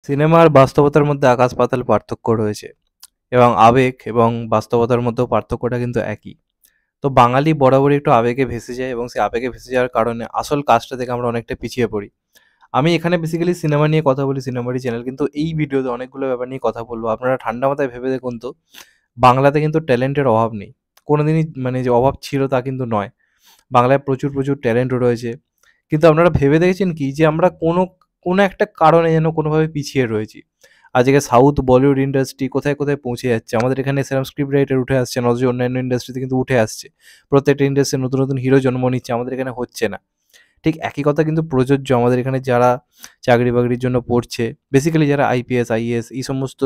Cinema আর বাস্তবতার মধ্যে আকাশ পাতাল পার্থক্য রয়েছে এবং আবেগ এবং বাস্তবতার মধ্যেও পার্থক্যটা কিন্তু একই। তো বাঙালি বরাবরই একটু আবেগে ভেসে যায় এবং সেই আবেগে ভেসে যাওয়ার কারণে আসল কাজটা থেকে আমরা অনেকটা পিছিয়ে পড়ি। আমি এখানে বেসিক্যালি সিনেমা নিয়ে কথা বলি, সিনেমারই চ্যানেল, কিন্তু এই ভিডিওতে অনেকগুলো ব্যাপার নিয়ে কথা বলবো। আপনারা ঠান্ডা মাথায় ভেবে দেখুন তো, বাংলাতে কিন্তু ট্যালেন্টের অভাব নেই। কোনোদিনই মানে যে অভাব ছিল তা কিন্তু নয়। বাংলায় প্রচুর প্রচুর ট্যালেন্ট রয়েছে। কিন্তু আপনারা ভেবে দেখেছেন কি যে আমরা কোনো একটা কারণে যেন কোনোভাবে পিছিয়ে রয়েছি। আজকে সাউথ বলিউড ইন্ডাস্ট্রি কোথায় কোথায় পৌঁছে যাচ্ছে, আমাদের এখানে সেরকম স্ক্রিপ্ট রাইটার উঠে আসছে না, অথচ অন্যান্য ইন্ডাস্ট্রিতে কিন্তু উঠে আসছে। প্রত্যেকটা ইন্ডাস্ট্রি নতুন নতুন হিরো জন্ম নিচ্ছে, আমাদের এখানে হচ্ছে না। ঠিক একই কথা কিন্তু প্রযোজ্য আমাদের এখানে যারা চাকরি বাকরির জন্য পড়ছে, বেসিক্যালি যারা আইপিএস আইএএস এই সমস্ত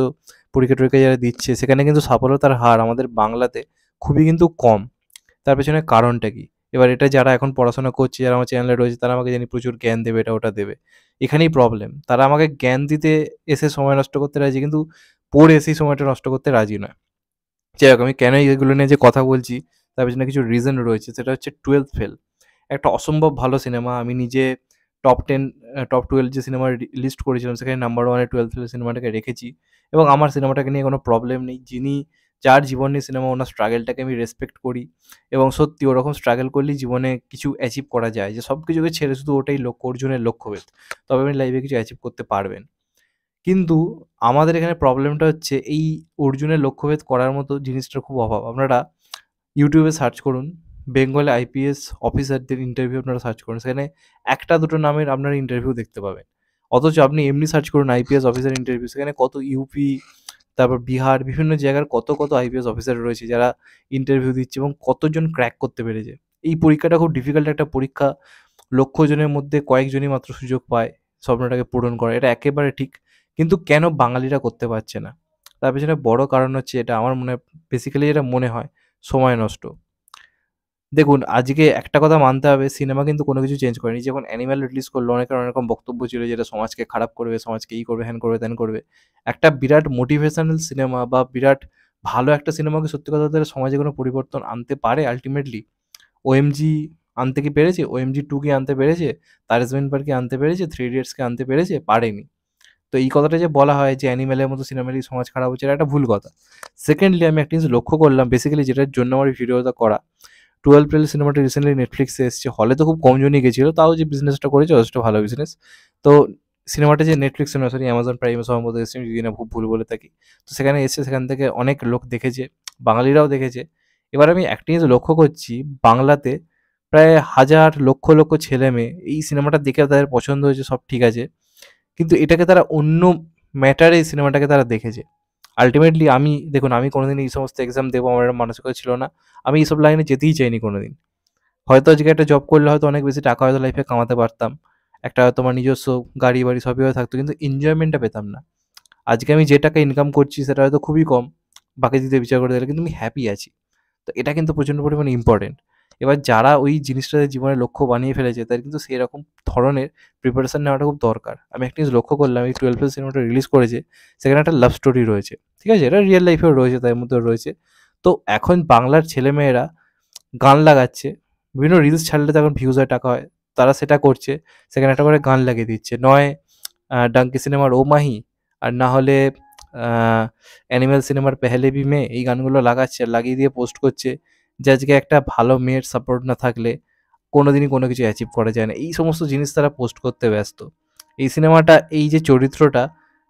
পরীক্ষা টরীক্ষা যারা দিচ্ছে, সেখানে কিন্তু সফলতার হার আমাদের বাংলাতে খুবই কিন্তু কম। তার পেছনে কারণটা কি? এবার এটা যারা এখন পড়াশোনা করছে, যারা আমার চ্যানেলে রয়েছে, তারা আমাকে জানি প্রচুর জ্ঞান দেবে, এটা ওটা দেবে। এখানেই প্রবলেম। তারা আমাকে জ্ঞান দিতে এসে সময় নষ্ট করতে রাজি, কিন্তু পড়ে সেই সময়টা নষ্ট করতে রাজি নয়। যাই হোক, আমি কেন এগুলো নিয়ে যে কথা বলছি, তার পেছনে কিছু রিজন রয়েছে। সেটা হচ্ছে 12th ফেল। একটা অসম্ভব ভালো সিনেমা। আমি নিজে টপ 10 টপ 12 যে সিনেমা লিস্ট করেছিলাম, সেখানে নাম্বার 1 এ 12th ফেল সিনেমাটাকে রেখেছি এবং আমার সিনেমাটাকে নিয়ে কোনো প্রবলেম নেই। যার জীবন নিয়ে সিনেমা, ওনার স্ট্রাগলটাকে আমি রেসপেক্ট করি এবং সত্যি ওরকম স্ট্রাগল করলেই জীবনে কিছু অ্যাচিভ করা যায়। যে সবকিছুকে ছেড়ে শুধু ওটাই লক্ষ্য, অর্জুনের লক্ষ্যভেদ। তবে আপনি লাইফে কিছু অ্যাচিভ করতে পারবেন। কিন্তু আমাদের এখানে প্রবলেমটা হচ্ছে এই অর্জুনের লক্ষ্যভেদ করার মতো জিনিসটার খুব অভাব। আপনারা ইউটিউবে সার্চ করুন, বেঙ্গলে আইপিএস অফিসারদের ইন্টারভিউ আপনারা সার্চ করুন। সেখানে ১ টা ২ টো নামের আপনারা ইন্টারভিউ দেখতে পাবেন। অথচ আপনি এমনি সার্চ করুন আইপিএস অফিসার ইন্টারভিউ, সেখানে কত ইউপি, তারপর বিহার, বিভিন্ন জায়গার কত কত আইপিএস অফিসার রয়েছে যারা ইন্টারভিউ দিচ্ছে এবং কতজন ক্র্যাক করতে পেরেছে। এই পরীক্ষাটা খুব ডিফিকাল্ট একটা পরীক্ষা। লক্ষ জনের মধ্যে কয়েকজনই মাত্র সুযোগ পায় স্বপ্নটাকে পূরণ করার। এটা একেবারে ঠিক। কিন্তু কেন বাঙালিরা করতে পারছে না? তার পেছনে বড় কারণ হচ্ছে, এটা আমার মনে হয়, বেসিক্যালি যেটা মনে হয়, সময় নষ্ট। দেখুন, আজকে একটা কথা মানতে হবে, সিনেমা কিন্তু কোনো কিছু চেঞ্জ করেনি। যখন অ্যানিমাল রিলিজ করলো, অনেকের অনেক রকম বক্তব্য ছিল যে এটা সমাজকে খারাপ করবে, সমাজকে এই করবে, হ্যান করবে, ত্যান করবে। একটা বিরাট মোটিভেশনাল সিনেমা বা বিরাট ভালো একটা সিনেমাকে সত্যি কথা বলতে গেলে সমাজে কোনো পরিবর্তন আনতে পারে আল্টিমেটলি? ওএমজি আনতে কি পেরেছে? ওএমজি 2 কি আনতে পেরেছে? তার জামিন পার কি আনতে পেরেছে? থ্রি ইডিয়টস-কে আনতে পেরেছে? পারেনি। তো এই কথাটা যে বলা হয় যে অ্যানিমেলের মতো সিনেমা দিয়ে সমাজ খারাপ হচ্ছে, এটা একটা ভুল কথা। সেকেন্ডলি আমি একটা জিনিস লক্ষ্য করলাম, বেসিক্যালি যেটার জন্য আমার এই ভিডিওটা করা। 12 ফেল সিনেমাটা রিসেন্টলি নেটফ্লিক্সে এসছে। হলে তো খুব কম জনই গেছিল। তাও যে বিজনেসটা করেছে যথেষ্ট ভালো বিজনেস। তো সিনেমাটা যে নেটফ্লিক্সে নয়, সরি, অ্যামাজন প্রাইমে সম্ভবত এসছে, আমি যদি না খুব ভুল বলে থাকি। তো সেখানে এসছে, সেখান থেকে অনেক লোক দেখেছে, বাঙালিরাও দেখেছে। এবার আমি একটা জিনিস লক্ষ্য করছি, বাংলাতে প্রায় হাজার লক্ষ লক্ষ ছেলেমেয়ে এই সিনেমাটা দেখে তাদের পছন্দ হয়েছে, সব ঠিক আছে। কিন্তু এটাকে তারা অন্য ম্যাটারে এই সিনেমাটাকে তারা দেখেছে। আল্টিমেটলি দেখুন, আমি কোনোদিন এই সমস্ত এক্সাম দেবো আমার একটা মানসিকতা ছিল না। আমি এইসব লাইনে যেতেই চাইনি কোনোদিন। হয়তো আজকে একটা জব করলে হয়তো অনেক বেশি টাকা হয়তো লাইফে কামাতে পারতাম। একটা হয়তো আমার নিজস্ব গাড়ি বাড়ি সবই হয়তো থাকতো, কিন্তু এনজয়মেন্টটা পেতাম না। আজকে আমি যে টাকা ইনকাম করছি সেটা হয়তো খুবই কম, বাকি দিক দিয়ে বিচার করে দেখলে, কিন্তু আমি হ্যাপি আছি। তো এটা কিন্তু প্রচণ্ড পরিমাণে ইম্পর্টেন্ট। এবার যারা ওই জিনিসটাকে জীবনের লক্ষ্য বানিয়ে ফেলেছে, তাদের কিন্তু সেরকম ধরনের প্রিপারেশন নেওয়াটা খুব দরকার। আমি একটা জিনিস লক্ষ্য করলাম, এই 12 ফেল সিনেমাটা রিলিজ করেছে, সেখানে একটা লাভ স্টোরি রয়েছে। ঠিক আছে? এটা রিয়েল লাইফেও রয়েছে, তার মধ্যেও রয়েছে। তো এখন বাংলার ছেলেমেয়েরা গান লাগাচ্ছে। বিভিন্ন রিলস ছাড়লে তো এখন ভিউজ হয়, টাকা হয়। তারা সেটা করছে। সেখানে একটা করে গান লাগিয়ে দিচ্ছে। নয় ডাঙ্কি সিনেমার 'ও মাহি', আর না হলে আ অ্যানিমেল সিনেমার 'পেহলে ভি মে', এই গানগুলো লাগাচ্ছে, আর লাগিয়ে দিয়ে পোস্ট করছে যে আজকে একটা ভালো মেয়ের সাপোর্ট না থাকলে কোনোদিনই কোনো কিছু অ্যাচিভ করা যায় না। এই সমস্ত জিনিস তারা পোস্ট করতে ব্যস্ত। এই সিনেমাটা, এই যে চরিত্রটা,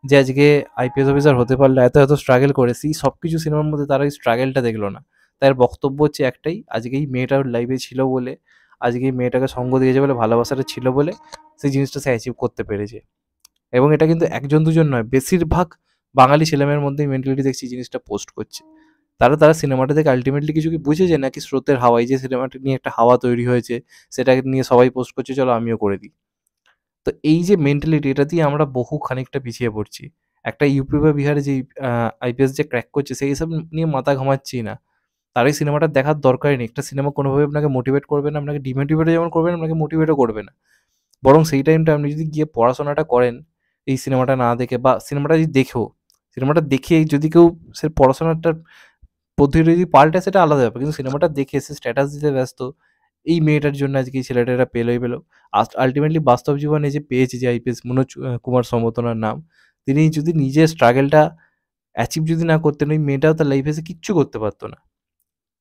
যে আজকে আইপিএস অফিসার হতে পারলো এত এত স্ট্রাগল করে, সেই সবকিছু সিনেমার মধ্যে তারা ওই স্ট্রাগলটা দেখলো না। তার বক্তব্য হচ্ছে একটাই, আজকে এই মেয়েটা ওর লাইফে ছিল বলে, আজকে এই মেয়েটাকে সঙ্গ দিয়েছে বলে, ভালোবাসাটা ছিল বলে সেই জিনিসটা সে অ্যাচিভ করতে পেরেছে। এবং এটা কিন্তু ১ জন ২ জন নয়, বেশিরভাগ বাঙালি ছেলেমেয়ের মধ্যেই মেন্টালিটি দেখছি এই জিনিসটা পোস্ট করছে। তারা সিনেমাটা দেখে আল্টিমেটলি কিছু কি বুঝেছে, নাকি স্রোতের হাওয়া, এই যে সিনেমাটা নিয়ে একটা হাওয়া তৈরি হয়েছে, সেটাকে নিয়ে সবাই পোস্ট করছে, চলো আমিও করে দিই। তো এই যে মেন্টালিটি, এটা দিয়ে আমরা বহু খানিকটা পিছিয়ে পড়ছি। একটা ইউপি বা বিহারে যেই আইপিএস যে ক্র্যাক করছে, সেই হিসাব নিয়ে মাথা ঘামাচ্ছি না। তার এই সিনেমাটা দেখার দরকারই নেই। একটা সিনেমা কোনোভাবে আপনাকে মোটিভেট করবে না, আপনাকে ডিমোটিভেটও যেমন করবে না, আপনাকে মোটিভেটও করবে না। বরং সেই টাইমটা আপনি যদি গিয়ে পড়াশোনাটা করেন, এই সিনেমাটা না দেখে, বা সিনেমাটা যদি দেখেও, সিনেমাটা দেখে যদি কেউ সে পড়াশোনাটার পদ্ধতি যদি পাল্টায় সেটা আলাদা ব্যাপার। কিন্তু সিনেমাটা দেখে সে স্ট্যাটাস দিতে ব্যস্ত, এই মেয়েটার জন্য আজকে এই ছেলেটা এটা পেলোই পেলো। আল্টিমেটলি বাস্তব জীবনে যে পেয়েছে, যে আইপিএস মনোজ কুমার সম্ভবত ওনার নাম। তিনি যদি নিজের স্ট্রাগলটা অ্যাচিভ যদি না করতেন, ওই মেয়েটাও তার লাইফে এসে কিচ্ছু করতে পারত না।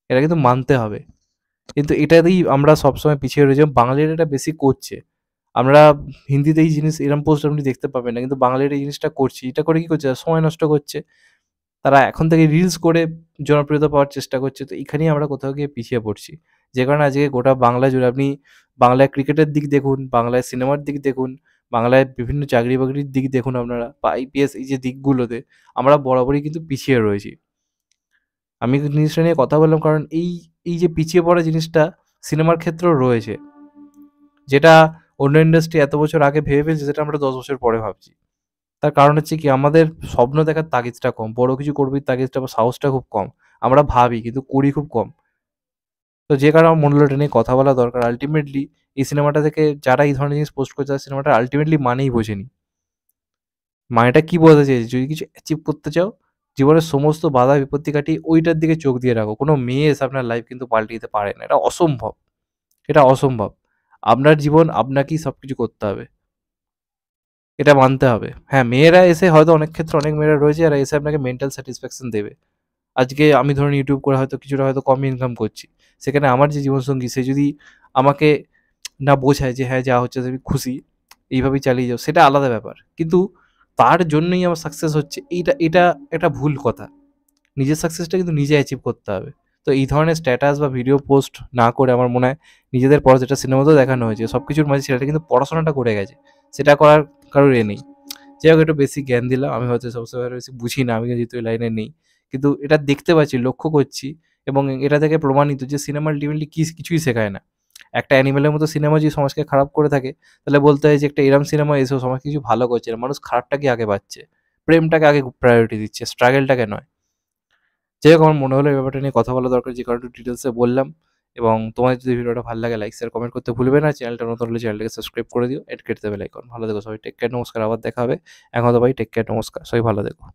এটা কিন্তু মানতে হবে। কিন্তু এটাতেই আমরা সবসময় পিছিয়ে রয়েছি এবং বাঙালিরা এটা বেশি করছে। আমরা হিন্দিতে এই জিনিস এরম পোস্ট আপনি দেখতে পাবেন না। কিন্তু বাঙালিরা এই জিনিসটা করছে। এটা করে কি করছে? সময় নষ্ট করছে। তারা এখন থেকে রিলস করে জনপ্রিয়তা পাওয়ার চেষ্টা করছে। তো এখানেই আমরা কোথাও গিয়ে পিছিয়ে পড়ছি। যে কারণে আজকে গোটা বাংলা জুড়ে আপনি বাংলায় ক্রিকেটের দিক দেখুন, বাংলায় সিনেমার দিক দেখুন, বাংলায় বিভিন্ন চাকরি-বাকরির দিক দেখুন আপনারা বা আইপিএস এই যে দিকগুলোতে আমরা বরাবরই কিন্তু পিছিয়ে রয়েছি। আমি জিনিসটা নিয়ে কথা বললাম কারণ এই যে পিছিয়ে পড়া জিনিসটা সিনেমার ক্ষেত্রেও রয়েছে। যেটা অন্য ইন্ডাস্ট্রি এত বছর আগে ভেবে ফেলছে সেটা আমরা ১০ বছর পরে ভাবছি। তার কারণ হচ্ছে কি আমাদের স্বপ্ন দেখার তাগিদটা কম। বড় কিছু করবি তাগিদটা বা সাহসটা খুব কম। আমরা ভাবি কিন্তু করি খুব কম। তো যে কারণে আমার মনে হলো এটা নিয়ে কথা বলা দরকার। আল্টিমেটলি এই সিনেমাটা থেকে যারা এই ধরনের জিনিস পোস্ট করছে তারা সিনেমাটার আল্টিমেটলি মানেই বোঝেনি। মানেটা কি বোঝাতে চেয়েছে? যদি কিছু অ্যাচিভ করতে চাও, জীবনের সমস্ত বাধা বিপত্তি কাটিয়ে ওইটার দিকে চোখ দিয়ে রাখো। কোনো মেয়ে এসে আপনার লাইফ কিন্তু পাল্টে দিতে পারে না। এটা অসম্ভব। এটা অসম্ভব। আপনার জীবন আপনাকেই সবকিছু করতে হবে। এটা মানতে হবে। হ্যাঁ, মেয়েরা এসে হয়তো অনেক ক্ষেত্রে অনেক মেয়েরা রয়েছে যারা এসে আপনাকে মেন্টাল স্যাটিসফ্যাকশন দেবে। আজকে আমি ধরুন ইউটিউব করে হয়তো কিছুটা হয়তো কম ইনকাম করছি। সেখানে আমার যে জীবনসঙ্গী সে যদি আমাকে না বোঝায় যে হ্যাঁ, যা হচ্ছে তুমি খুশি, এইভাবেই চালিয়ে যাও, সেটা আলাদা ব্যাপার। কিন্তু তার জন্যই আমার সাকসেস হচ্ছে এটা একটা ভুল কথা। নিজের সাকসেসটা কিন্তু নিজে অ্যাচিভ করতে হবে। তো এই ধরনের স্ট্যাটাস বা ভিডিও পোস্ট না করে আমার মনে হয় নিজেদের পড়া যেটা সিনেমাতেও দেখানো হয়েছে সবকিছুর মাঝে ছেলেটা কিন্তু পড়াশোনাটা করে গেছে। সেটা করার কারোর নেই। যাই হোক একটু বেশি জ্ঞান দিলাম। আমি হয়তো সবসময় বেশি বুঝি না। আমি যেহেতু এই লাইনে নেই। কিন্তু এটা দেখতে পাচ্ছি, লক্ষ্য করছি এবং এটা থেকে প্রমাণিত যে সিনেমা আল্টিমেটলি কিছুই শেখায় না। একটা অ্যানিমেলের মতো সিনেমা যদি সমাজকে খারাপ করে থাকে, তাহলে বলতে হয় যে একটা এরম সিনেমা এসেও সমাজ কিছু ভালো করছে না। মানুষ খারাপটাকে আগে পাচ্ছে। প্রেমটাকে আগে প্রায়োরিটি দিচ্ছে, স্ট্রাগলটাকে নয়। যাই হোক আমার মনে হলো এই ব্যাপারটা নিয়ে কথা বলা দরকার যে কারণে একটু ডিটেইলসে বললাম এবং তোমাদের যদি ভিডিওটা ভালো লাগে লাইক, শেয়ার, কমেন্ট করতে ভুলবে না। চ্যানেলটা নতুন হলে চ্যানেলটাকে সাবস্ক্রাইব করে দিও। এন্ড কেটে দেবে বেল আইকন। ভালো থেকো সবাই। টেক কেয়ার, নমস্কার। আবার দেখা হবে। এখন তো ভাই টেক কেয়ার, নমস্কার। সবাই ভালো থেকো।